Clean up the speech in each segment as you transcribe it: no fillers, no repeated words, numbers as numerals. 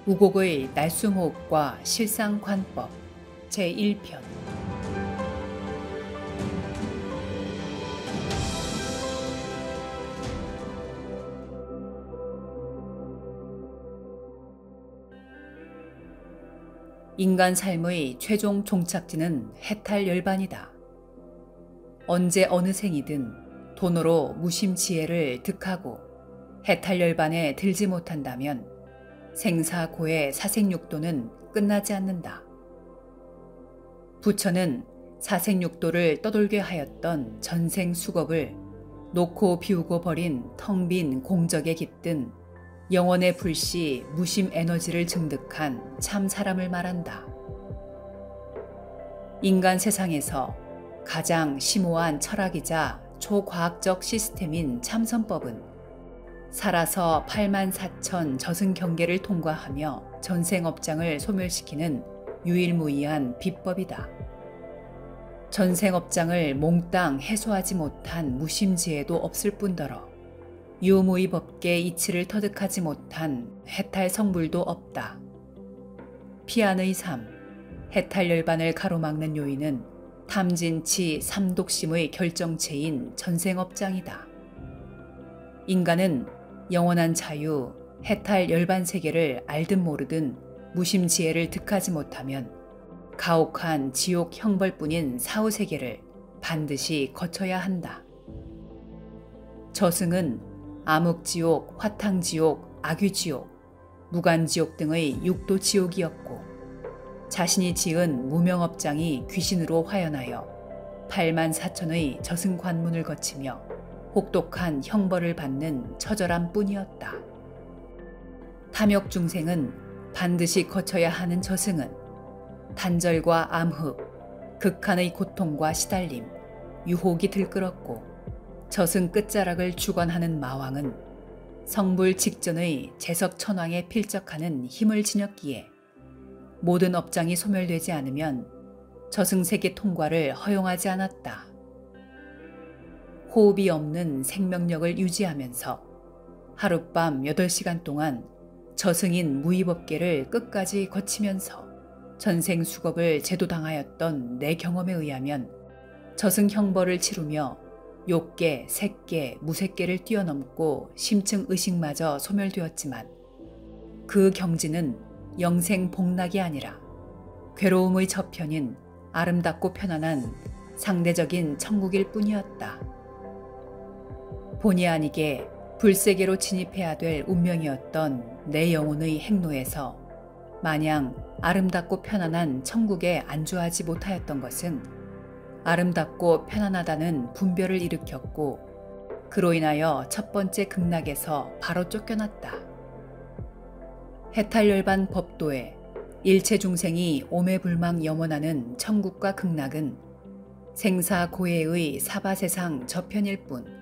우곡의 날숨호흡과 실상관법 제1편. 인간 삶의 최종 종착지는 해탈열반이다. 언제 어느 생이든 돈으로 무심지혜를 득하고 해탈열반에 들지 못한다면 생사고의 사생육도는 끝나지 않는다. 부처는 사생육도를 떠돌게 하였던 전생수겁을 놓고 비우고 버린 텅 빈 공적에 깃든 영혼의 불씨 무심 에너지를 증득한 참 사람을 말한다. 인간 세상에서 가장 심오한 철학이자 초과학적 시스템인 참선법은 살아서 84,000 저승 경계를 통과하며 전생업장을 소멸시키는 유일무이한 비법이다. 전생업장을 몽땅 해소하지 못한 무심지혜도 없을 뿐더러 유무의 법계 이치를 터득하지 못한 해탈 성불도 없다. 피안의 삶, 해탈열반을 가로막는 요인은 탐진치 삼독심의 결정체인 전생업장이다. 인간은 영원한 자유, 해탈 열반 세계를 알든 모르든 무심지혜를 득하지 못하면 가혹한 지옥 형벌뿐인 사후세계를 반드시 거쳐야 한다. 저승은 암흑지옥, 화탕지옥, 악유지옥, 무간지옥 등의 육도지옥이었고 자신이 지은 무명업장이 귀신으로 화연하여 84,000의 저승관문을 거치며 혹독한 형벌을 받는 처절함 뿐이었다. 탐욕 중생은 반드시 거쳐야 하는 저승은 단절과 암흑, 극한의 고통과 시달림, 유혹이 들끓었고 저승 끝자락을 주관하는 마왕은 성불 직전의 제석천왕에 필적하는 힘을 지녔기에 모든 업장이 소멸되지 않으면 저승세계 통과를 허용하지 않았다. 호흡이 없는 생명력을 유지하면서 하룻밤 8시간 동안 저승인 무의법계를 끝까지 거치면서 전생수겁을 제도당하였던 내 경험에 의하면 저승 형벌을 치르며 욕계, 색계, 무색계를 뛰어넘고 심층 의식마저 소멸되었지만 그 경지는 영생 복락이 아니라 괴로움의 저편인 아름답고 편안한 상대적인 천국일 뿐이었다. 본의 아니게 불세계로 진입해야 될 운명이었던 내 영혼의 행로에서 마냥 아름답고 편안한 천국에 안주하지 못하였던 것은 아름답고 편안하다는 분별을 일으켰고 그로 인하여 첫 번째 극락에서 바로 쫓겨났다. 해탈열반 법도에 일체 중생이 오매불망 염원하는 천국과 극락은 생사고해의 사바세상 저편일 뿐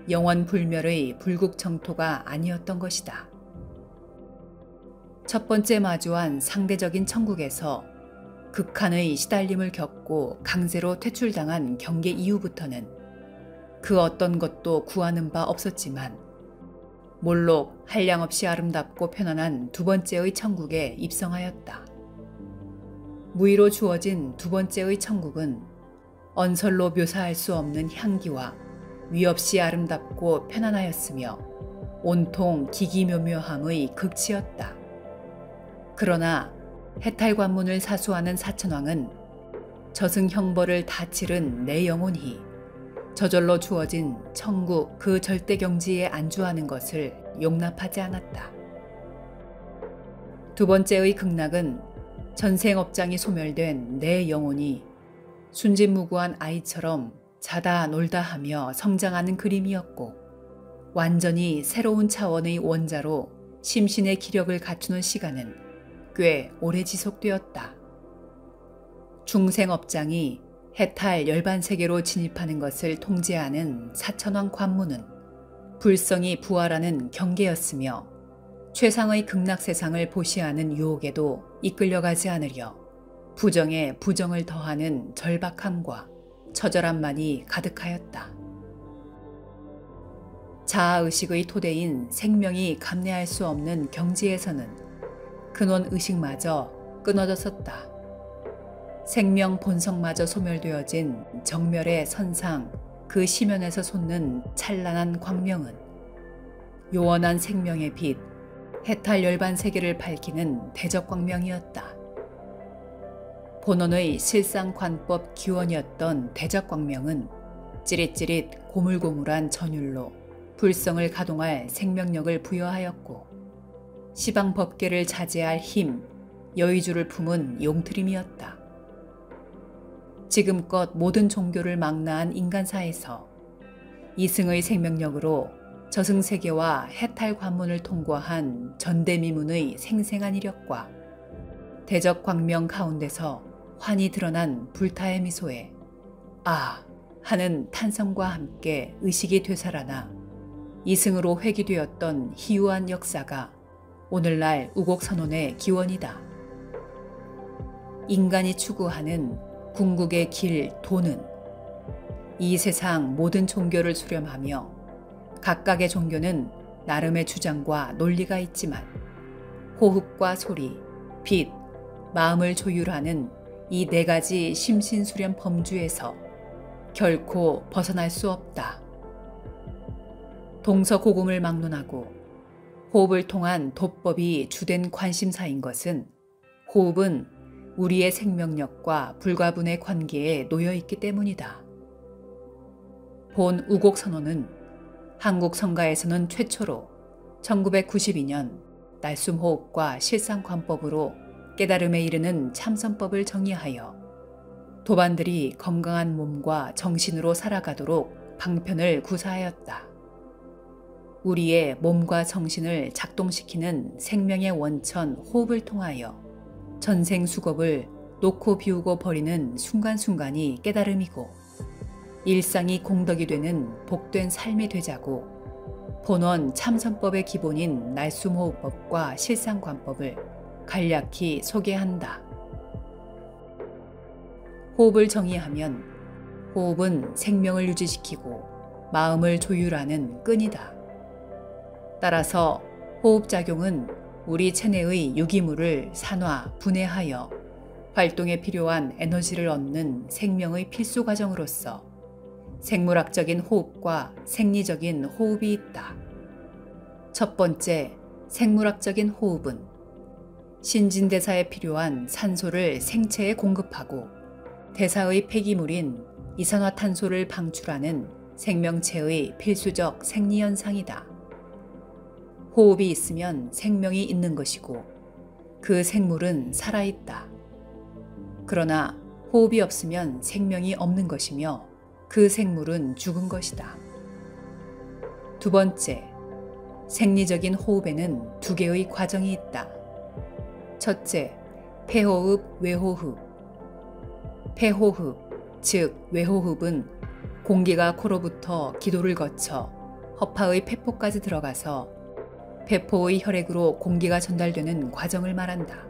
영원불멸의 불국정토가 아니었던 것이다. 첫 번째 마주한 상대적인 천국에서 극한의 시달림을 겪고 강제로 퇴출당한 경계 이후부터는 그 어떤 것도 구하는 바 없었지만 몰록 한량없이 아름답고 편안한 두 번째의 천국에 입성하였다. 무의로 주어진 두 번째의 천국은 언설로 묘사할 수 없는 향기와 위없이 아름답고 편안하였으며 온통 기기묘묘함의 극치였다. 그러나 해탈관문을 사수하는 사천왕은 저승 형벌을 다 치른 내 영혼이 저절로 주어진 천국 그 절대경지에 안주하는 것을 용납하지 않았다. 두 번째의 극락은 전생업장이 소멸된 내 영혼이 순진무구한 아이처럼 자다 놀다 하며 성장하는 그림이었고 완전히 새로운 차원의 원자로 심신의 기력을 갖추는 시간은 꽤 오래 지속되었다. 중생업장이 해탈 열반세계로 진입하는 것을 통제하는 사천왕 관문은 불성이 부활하는 경계였으며 최상의 극락세상을 보시하는 유혹에도 이끌려가지 않으려 부정에 부정을 더하는 절박함과 처절함만이 가득하였다. 자아의식의 토대인 생명이 감내할 수 없는 경지에서는 근원 의식마저 끊어졌었다. 생명 본성마저 소멸되어진 정멸의 선상 그 시면에서 솟는 찬란한 광명은 요원한 생명의 빛, 해탈 열반 세계를 밝히는 대적광명이었다. 본원의 실상관법 기원이었던 대적광명은 찌릿찌릿 고물고물한 전율로 불성을 가동할 생명력을 부여하였고 시방법계를 자제할 힘, 여의주를 품은 용트림이었다. 지금껏 모든 종교를 망라한 인간사에서 이승의 생명력으로 저승세계와 해탈 관문을 통과한 전대미문의 생생한 이력과 대적광명 가운데서 환히 드러난 불타의 미소에 아 하는 탄성과 함께 의식이 되살아나 이승으로 회귀되었던 희유한 역사가 오늘날 우곡선원의 기원이다. 인간이 추구하는 궁극의 길 도는 이 세상 모든 종교를 수렴하며 각각의 종교는 나름의 주장과 논리가 있지만 호흡과 소리, 빛, 마음을 조율하는 이 네 가지 심신수렴 범주에서 결코 벗어날 수 없다. 동서고금을 막론하고 호흡을 통한 도법이 주된 관심사인 것은 호흡은 우리의 생명력과 불가분의 관계에 놓여 있기 때문이다. 본 우곡선원은 한국 성가에서는 최초로 1992년 날숨호흡과 실상관법으로 깨달음에 이르는 참선법을 정의하여 도반들이 건강한 몸과 정신으로 살아가도록 방편을 구사하였다. 우리의 몸과 정신을 작동시키는 생명의 원천 호흡을 통하여 전생수겁을 놓고 비우고 버리는 순간순간이 깨달음이고 일상이 공덕이 되는 복된 삶이 되자고 본원 참선법의 기본인 날숨호흡법과 실상관법을 간략히 소개한다. 호흡을 정의하면 호흡은 생명을 유지시키고 마음을 조율하는 끈이다. 따라서 호흡작용은 우리 체내의 유기물을 산화, 분해하여 활동에 필요한 에너지를 얻는 생명의 필수 과정으로서 생물학적인 호흡과 생리적인 호흡이 있다. 첫 번째, 생물학적인 호흡은 신진대사에 필요한 산소를 생체에 공급하고 대사의 폐기물인 이산화탄소를 방출하는 생명체의 필수적 생리현상이다. 호흡이 있으면 생명이 있는 것이고 그 생물은 살아있다. 그러나 호흡이 없으면 생명이 없는 것이며 그 생물은 죽은 것이다. 두 번째, 생리적인 호흡에는 두 개의 과정이 있다. 첫째, 폐호흡, 외호흡. 폐호흡, 즉 외호흡은 공기가 코로부터 기도를 거쳐 허파의 폐포까지 들어가서 폐포의 혈액으로 공기가 전달되는 과정을 말한다.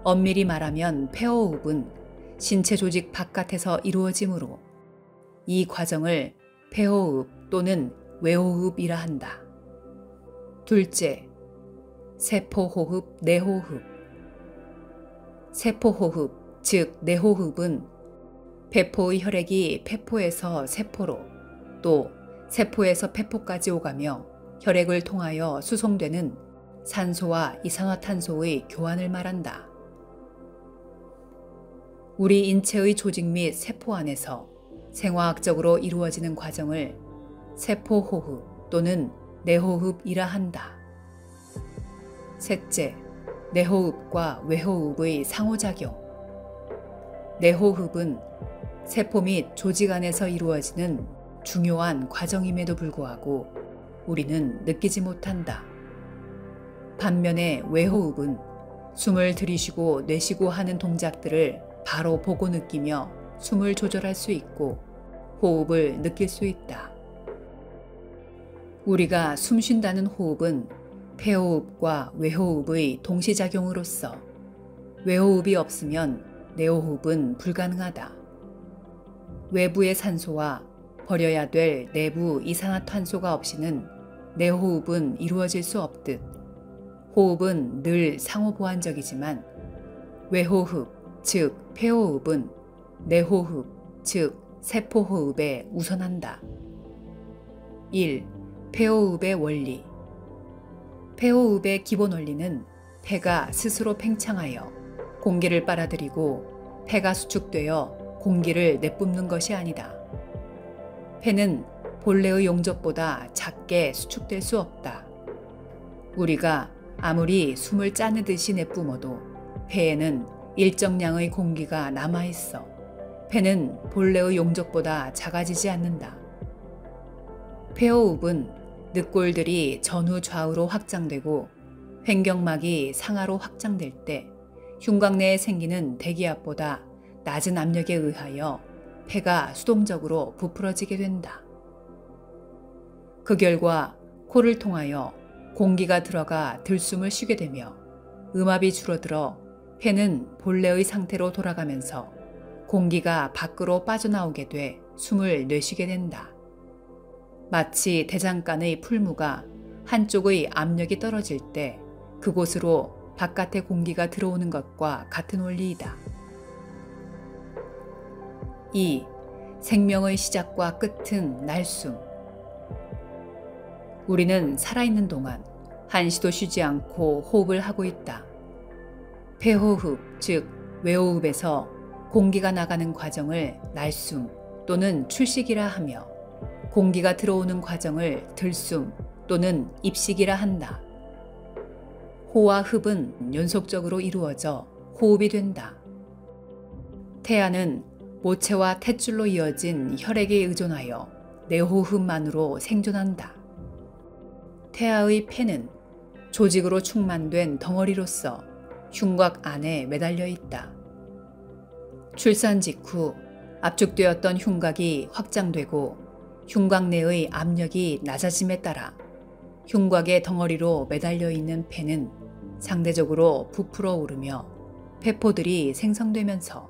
엄밀히 말하면 폐호흡은 신체 조직 바깥에서 이루어지므로 이 과정을 폐호흡 또는 외호흡이라 한다. 둘째, 세포호흡, 내호흡. 세포호흡, 즉 내호흡은 폐포의 혈액이 폐포에서 세포로 또 세포에서 폐포까지 오가며 혈액을 통하여 수송되는 산소와 이산화탄소의 교환을 말한다. 우리 인체의 조직 및 세포 안에서 생화학적으로 이루어지는 과정을 세포호흡 또는 내호흡이라 한다. 셋째, 내호흡과 외호흡의 상호작용. 내호흡은 세포 및 조직 안에서 이루어지는 중요한 과정임에도 불구하고 우리는 느끼지 못한다. 반면에 외호흡은 숨을 들이쉬고 내쉬고 하는 동작들을 바로 보고 느끼며 숨을 조절할 수 있고 호흡을 느낄 수 있다. 우리가 숨 쉰다는 호흡은 폐호흡과 외호흡의 동시작용으로서 외호흡이 없으면 내호흡은 불가능하다. 외부의 산소와 버려야 될 내부 이산화탄소가 없이는 내호흡은 이루어질 수 없듯 호흡은 늘 상호 보완적이지만 외호흡, 즉 폐호흡은 내호흡, 즉 세포호흡에 우선한다. 1. 폐호흡의 원리. 폐호흡의 기본 원리는 폐가 스스로 팽창하여 공기를 빨아들이고 폐가 수축되어 공기를 내뿜는 것이 아니다. 폐는 본래의 용접보다 작게 수축될 수 없다. 우리가 아무리 숨을 짜내듯이 내뿜어도 폐에는 일정량의 공기가 남아있어 폐는 본래의 용접보다 작아지지 않는다. 폐호흡은 늑골들이 전후 좌우로 확장되고 횡격막이 상하로 확장될 때 흉곽 내에 생기는 대기압보다 낮은 압력에 의하여 폐가 수동적으로 부풀어지게 된다. 그 결과 코를 통하여 공기가 들어가 들숨을 쉬게 되며 음압이 줄어들어 폐는 본래의 상태로 돌아가면서 공기가 밖으로 빠져나오게 돼 숨을 내쉬게 된다. 마치 대장간의 풀무가 한쪽의 압력이 떨어질 때 그곳으로 바깥의 공기가 들어오는 것과 같은 원리이다. 2. 생명의 시작과 끝은 날숨. 우리는 살아있는 동안 한시도 쉬지 않고 호흡을 하고 있다. 폐호흡, 즉 외호흡에서 공기가 나가는 과정을 날숨 또는 출식이라 하며 공기가 들어오는 과정을 들숨 또는 입식이라 한다. 호와 흡은 연속적으로 이루어져 호흡이 된다. 태아는 모체와 탯줄로 이어진 혈액에 의존하여 내호흡만으로 생존한다. 태아의 폐는 조직으로 충만된 덩어리로서 흉곽 안에 매달려 있다. 출산 직후 압축되었던 흉곽이 확장되고 흉곽 내의 압력이 낮아짐에 따라 흉곽의 덩어리로 매달려 있는 폐는 상대적으로 부풀어 오르며 폐포들이 생성되면서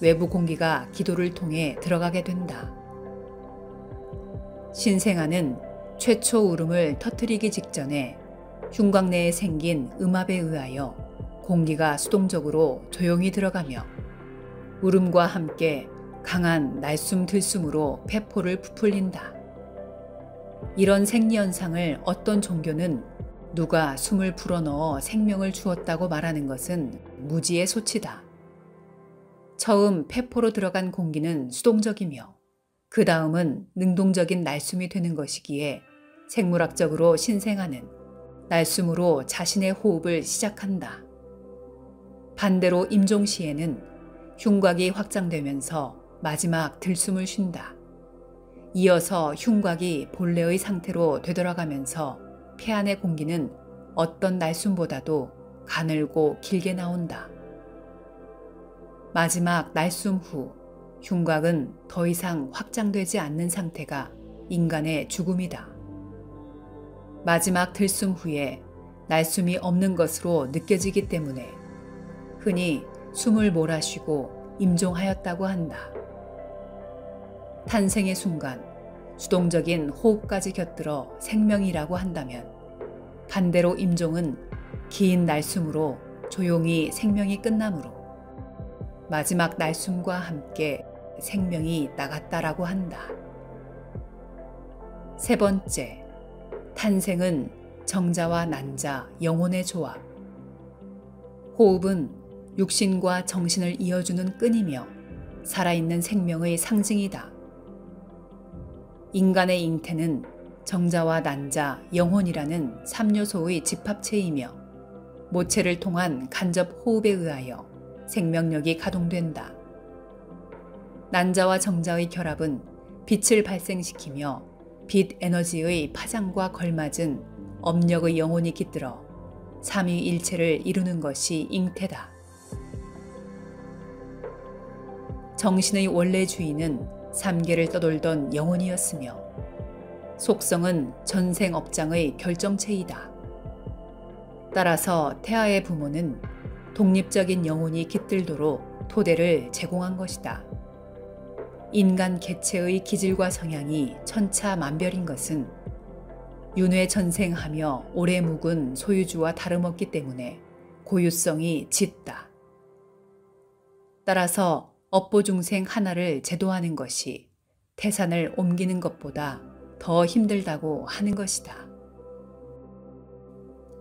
외부 공기가 기도를 통해 들어가게 된다. 신생아는 최초 울음을 터뜨리기 직전에 흉곽 내에 생긴 음압에 의하여 공기가 수동적으로 조용히 들어가며 울음과 함께 강한 날숨 들숨으로 폐포를 부풀린다. 이런 생리현상을 어떤 종교는 누가 숨을 불어넣어 생명을 주었다고 말하는 것은 무지의 소치다. 처음 폐포로 들어간 공기는 수동적이며 그 다음은 능동적인 날숨이 되는 것이기에 생물학적으로 신생아는 날숨으로 자신의 호흡을 시작한다. 반대로 임종 시에는 흉곽이 확장되면서 마지막 들숨을 쉰다. 이어서 흉곽이 본래의 상태로 되돌아가면서 폐 안의 공기는 어떤 날숨보다도 가늘고 길게 나온다. 마지막 날숨 후 흉곽은 더 이상 확장되지 않는 상태가 인간의 죽음이다. 마지막 들숨 후에 날숨이 없는 것으로 느껴지기 때문에 흔히 숨을 몰아쉬고 임종하였다고 한다. 탄생의 순간 수동적인 호흡까지 곁들어 생명이라고 한다면 반대로 임종은 긴 날숨으로 조용히 생명이 끝나므로 마지막 날숨과 함께 생명이 나갔다라고 한다. 세 번째, 탄생은 정자와 난자, 영혼의 조합. 호흡은 육신과 정신을 이어주는 끈이며 살아있는 생명의 상징이다. 인간의 잉태는 정자와 난자, 영혼이라는 3요소의 집합체이며 모체를 통한 간접 호흡에 의하여 생명력이 가동된다. 난자와 정자의 결합은 빛을 발생시키며 빛 에너지의 파장과 걸맞은 업력의 영혼이 깃들어 삼위일체를 이루는 것이 잉태다. 정신의 원래 주인은 삼계를 떠돌던 영혼이었으며 속성은 전생업장의 결정체이다. 따라서 태아의 부모는 독립적인 영혼이 깃들도록 토대를 제공한 것이다. 인간 개체의 기질과 성향이 천차만별인 것은 윤회 전생하며 오래 묵은 소유주와 다름없기 때문에 고유성이 짙다. 따라서 업보중생 하나를 제도하는 것이 태산을 옮기는 것보다 더 힘들다고 하는 것이다.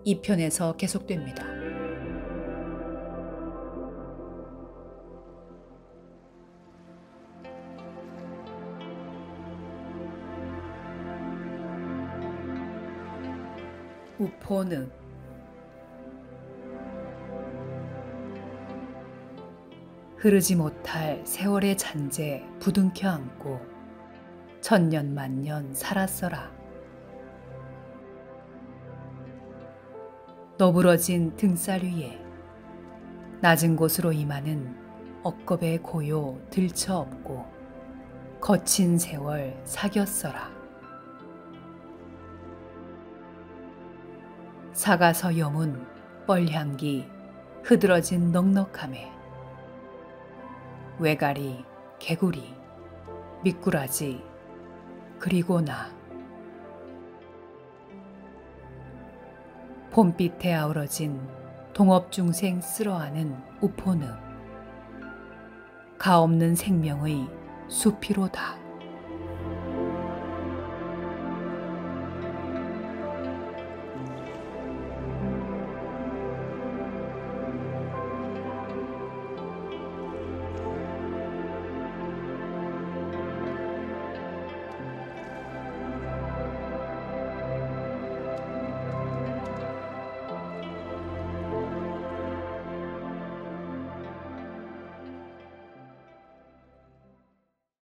이 편에서 계속됩니다. 우포늪. 흐르지 못할 세월의 잔재 부둥켜 안고 천년 만년 살았어라. 너부러진 등살 위에 낮은 곳으로 임하는 억겁의 고요 들쳐 업고 거친 세월 사겼어라. 사가서 여문 뻘향기 흐드러진 넉넉함에 외가리, 개구리, 미꾸라지, 그리고 나. 봄빛에 아우러진 동업중생 쓸어하는 우포늪. 가없는 생명의 수피로다.